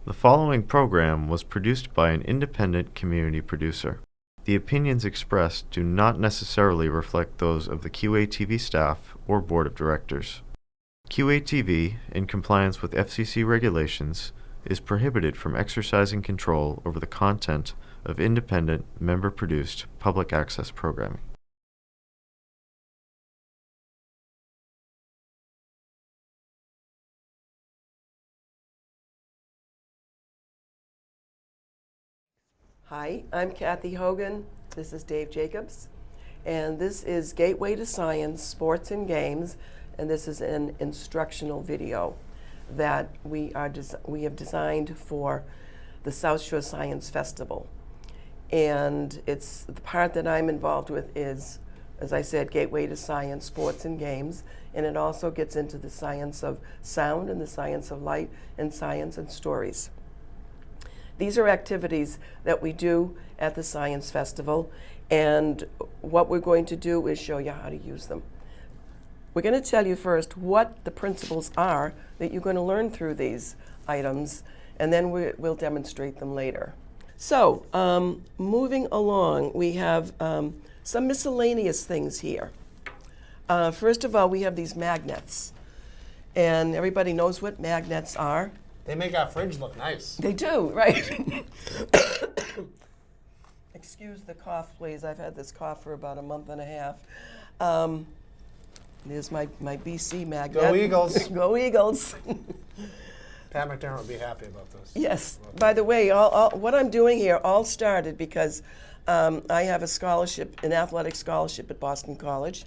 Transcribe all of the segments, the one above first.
The following program was produced by an independent community producer. The opinions expressed do not necessarily reflect those of the QATV staff or board of directors. QATV, in compliance with FCC regulations, is prohibited from exercising control over the content of independent, member-produced public access programming. Hi, I'm Kathy Hogan. This is Dave Jacobs. And this is Gateway to Science, Sports and Games. And this is an instructional video that we have designed for the South Shore Science Festival. And it's the part that I'm involved with is, as I said, Gateway to Science, Sports and Games. And it also gets into the science of sound and the science of light and science and stories. These are activities that we do at the Science Festival, and what we're going to do is show you how to use them. We're going to tell you first what the principles are that you're going to learn through these items, and then we'll demonstrate them later. So, moving along, we have some miscellaneous things here. First of all, we have these magnets, and everybody knows what magnets are. They make our fridge look nice. They do, right? Excuse the cough, please. I've had this cough for about a month and a half. There's my BC magnet. Go Eagles. Go Eagles. Pat McDermott would be happy about this. Yes. By the way, what I'm doing here all started because I have a scholarship, an athletic scholarship at Boston College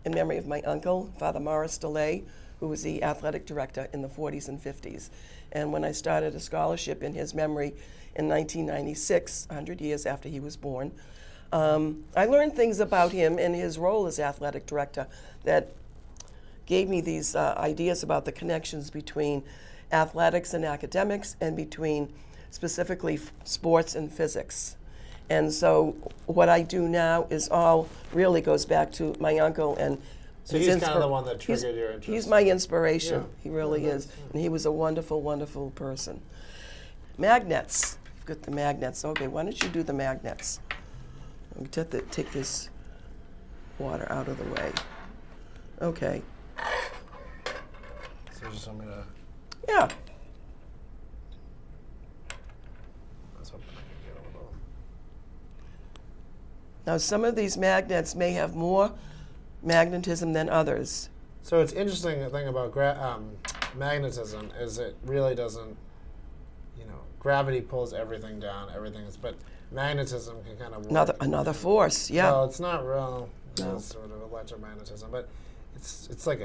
in memory of my uncle, Father Morris DeLay, who was the athletic director in the 40s and 50s. And when I started a scholarship in his memory in 1996, 100 years after he was born, I learned things about him and his role as athletic director that gave me these ideas about the connections between athletics and academics and between specifically sports and physics. And so what I do now is all really goes back to my uncle and so he's kind of the one that triggered your interest. He's my inspiration. Yeah. He really is. Yeah. And he was a wonderful, wonderful person. Magnets. You've got the magnets. Okay, why don't you do the magnets? I'm going to take this water out of the way. Okay. So you just want me to... Yeah. Let's hope I can get a little... Now, some of these magnets may have more magnetism than others. So it's interesting, the thing about magnetism is it really doesn't, gravity pulls everything down, everything is, but magnetism can kind of work. Another force, yeah. Well, it's not real, no. It's sort of electromagnetism, but it's like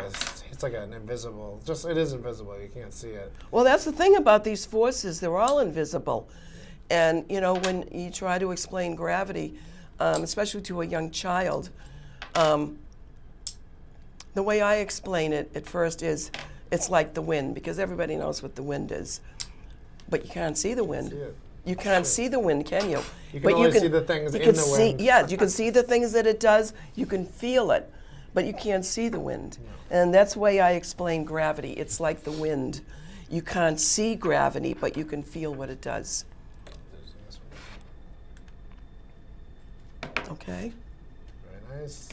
an invisible, it is invisible, you can't see it. Well, that's the thing about these forces, they're all invisible. And, when you try to explain gravity, especially to a young child, the way I explain it at first is it's like the wind, because everybody knows what the wind is. But you can't see the wind. You can't see the wind, can you? You can only see the things in the wind. Yeah, you can see the things that it does. You can feel it, but you can't see the wind. No. And that's the way I explain gravity. It's like the wind. You can't see gravity, but you can feel what it does. Okay. Very nice.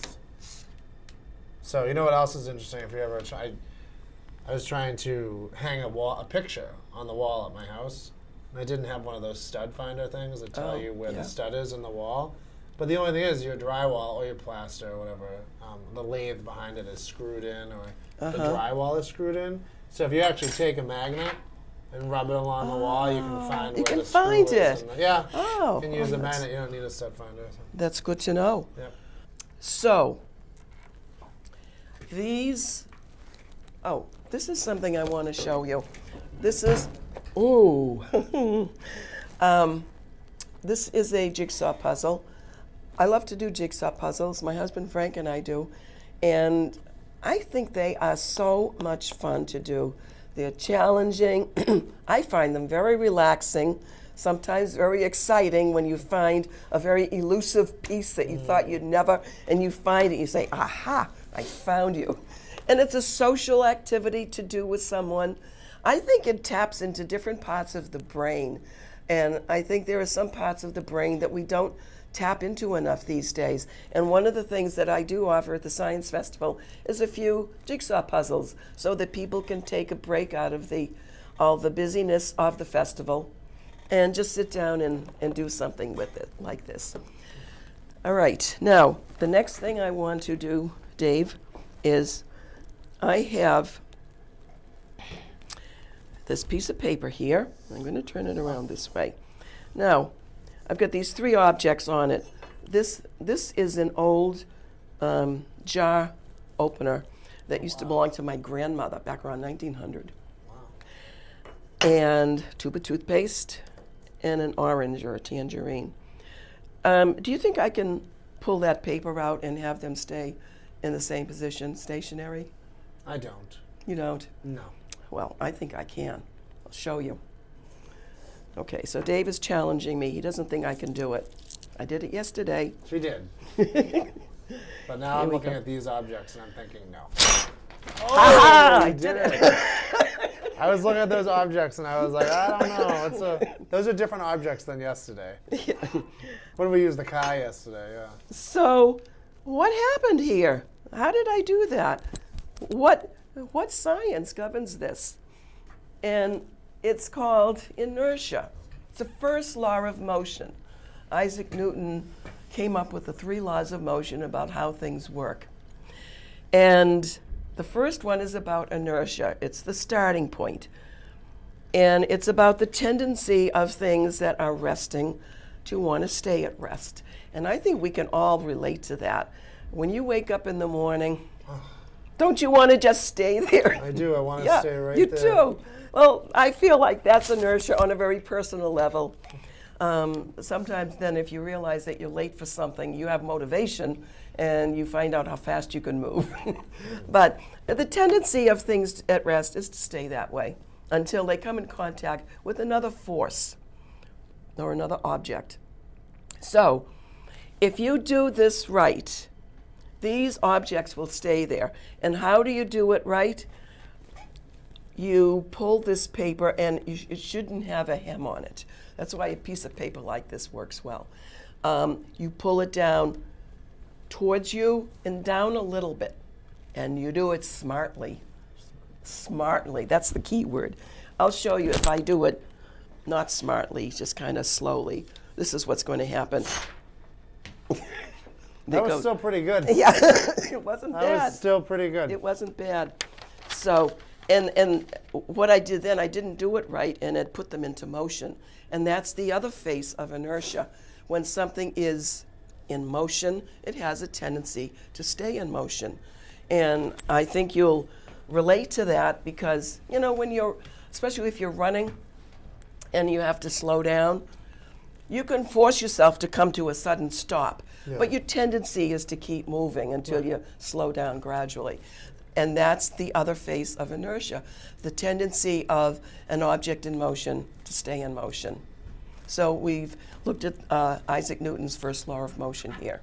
So you know what else is interesting? If you ever try, I was trying to hang a picture on the wall at my house, and I didn't have one of those stud finder things that tell you where the stud is in the wall. But the only thing is, your drywall or your plaster or whatever, the lathe behind it is screwed in, or the drywall is screwed in. So if you actually take a magnet and rub it along the wall, you can find where the screw is. Yeah. You can use a magnet. You don't need a stud finder. So. That's good to know. Yep. So. This is something I want to show you. This is, this is a jigsaw puzzle. I love to do jigsaw puzzles. My husband Frank and I do. And I think they are so much fun to do. They're challenging. I find them very relaxing, sometimes very exciting when you find a very elusive piece that you thought you'd never, and you find it, you say, aha, I found you. And it's a social activity to do with someone. I think it taps into different parts of the brain. And I think there are some parts of the brain that we don't tap into enough these days. And one of the things that I do offer at the Science Festival is a few jigsaw puzzles so that people can take a break out of all the busyness of the festival and just sit down and do something with it like this. All right, now the next thing I want to do, Dave, is I have this piece of paper here. I'm going to turn it around this way. Now, I've got these 3 objects on it. This is an old jar opener that used to belong to my grandmother back around 1900. Wow. And tube of toothpaste and an orange or a tangerine. Do you think I can pull that paper out and have them stay in the same position, stationary? I don't. You don't? No. Well, I think I can. I'll show you. Okay, so Dave is challenging me. He doesn't think I can do it. I did it yesterday. She did. But now Here I'm we looking go. at these objects and I'm thinking, no. Aha! Oh, I you did did it. I was looking at those objects and I was like, I don't know. Those are different objects than yesterday. When we used the car yesterday, yeah. So, what happened here? How did I do that? What science governs this? And it's called inertia. It's the first law of motion. Isaac Newton came up with the 3 laws of motion about how things work. And the first one is about inertia. It's the starting point. And it's about the tendency of things that are resting to want to stay at rest. And I think we can all relate to that. When you wake up in the morning, don't you want to just stay there? I do. I want to Yeah, stay right you there. do. Well, I feel like that's inertia on a very personal level. Sometimes then if you realize that you're late for something, you have motivation and you find out how fast you can move. But the tendency of things at rest is to stay that way until they come in contact with another force or another object. So if you do this right, these objects will stay there. And how do you do it right? You pull this paper, and it shouldn't have a hem on it. That's why a piece of paper like this works well. You pull it down towards you and down a little bit, and you do it smartly. Smartly, that's the key word. I'll show you if I do it not smartly, just kind of slowly. This is what's going to happen. That was still pretty good. Yeah, it wasn't bad. That was still pretty good. It wasn't bad. So, and what I did then, I didn't do it right, and it put them into motion. And that's the other face of inertia. When something is in motion, it has a tendency to stay in motion. And I think you'll relate to that because, you know, when you're, especially if you're running and you have to slow down, you can force yourself to come to a sudden stop. Yeah. But your tendency is to keep moving until you slow down gradually. And that's the other face of inertia, the tendency of an object in motion to stay in motion. So we've looked at Isaac Newton's first law of motion here.